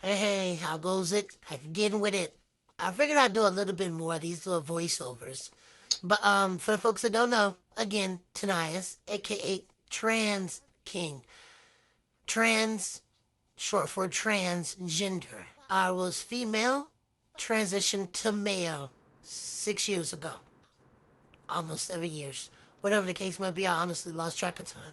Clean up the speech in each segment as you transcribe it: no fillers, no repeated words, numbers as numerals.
Hey, how goes it? Again with it. I figured I'd do a little bit more of these little voiceovers. But for the folks that don't know, again, Tanias, aka Trans King. Trans, short for transgender. I was female, transitioned to male 6 years ago. Almost 7 years. Whatever the case might be, I honestly lost track of time.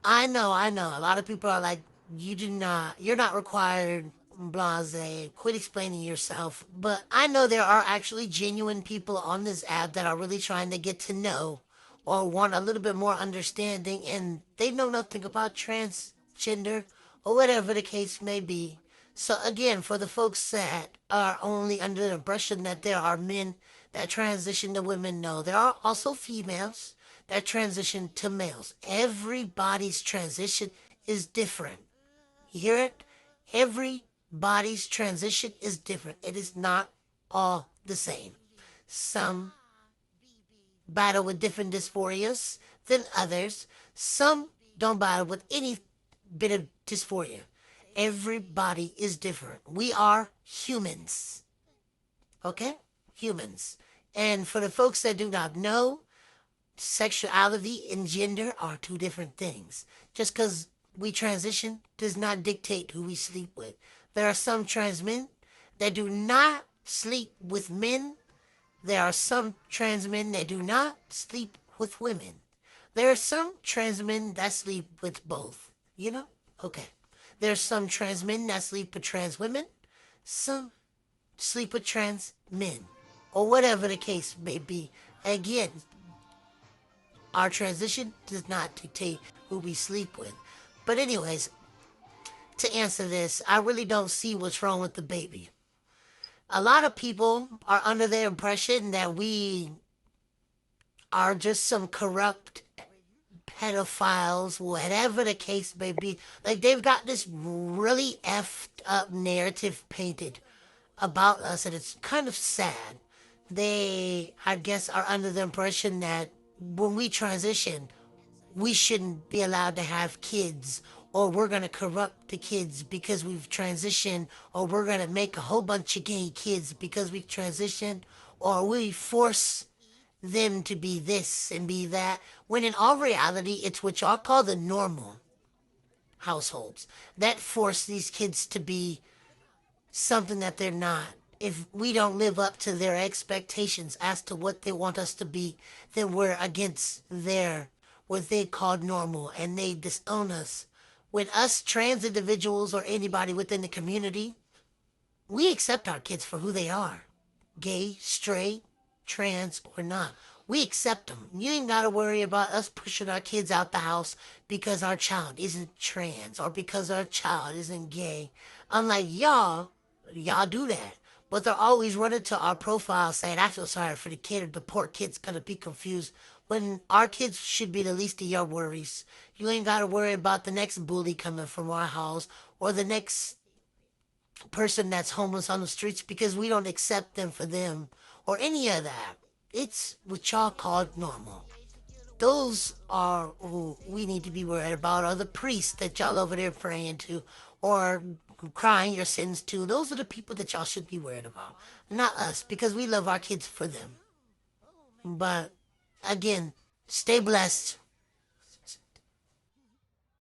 I know. A lot of people are like, you're not required, blase, quit explaining yourself. But I know there are actually genuine people on this app that are really trying to get to know or want a little bit more understanding, and they know nothing about transgender or whatever the case may be. So, again, for the folks that are only under the impression that there are men that transition to women, no, there are also females that transition to males. Everybody's transition is different. You hear it? Everybody's transition is different. It is not all the same. Some battle with different dysphorias than others. Some don't battle with any bit of dysphoria. Everybody is different. We are humans. Okay? Humans. And for the folks that do not know, sexuality and gender are two different things. Just because we transition does not dictate who we sleep with. There are some trans men that do not sleep with men. There are some trans men that do not sleep with women. There are some trans men that sleep with both. You know? Okay. There's some trans men that sleep with trans women. Some sleep with trans men. Or whatever the case may be. Again, our transition does not dictate who we sleep with. But, anyways, to answer this, I really don't see what's wrong with the baby. A lot of people are under the impression that we are just some corrupt pedophiles, whatever the case may be. Like, they've got this really effed up narrative painted about us, and it's kind of sad. They, I guess, are under the impression that when we transition, we shouldn't be allowed to have kids, or we're going to corrupt the kids because we've transitioned, or we're going to make a whole bunch of gay kids because we've transitioned, or we force them to be this and be that, when in all reality, it's what y'all call the normal households that force these kids to be something that they're not. If we don't live up to their expectations as to what they want us to be, then we're against their what they call normal, and they disown us. When us trans individuals or anybody within the community, we accept our kids for who they are, gay, straight, trans, or not. We accept them. You ain't got to worry about us pushing our kids out the house because our child isn't trans or because our child isn't gay. Unlike y'all do that. But they're always running to our profile saying, I feel sorry for the kid, or the poor kid's gonna be confused. When our kids should be the least of your worries. You ain't gotta worry about the next bully coming from our house or the next person that's homeless on the streets because we don't accept them for them or any of that. It's what y'all call normal. Those are who we need to be worried about, or the priests that y'all over there praying to, or crying your sins to. Those are the people that y'all should be worried about, not us, because we love our kids for them. But again, stay blessed.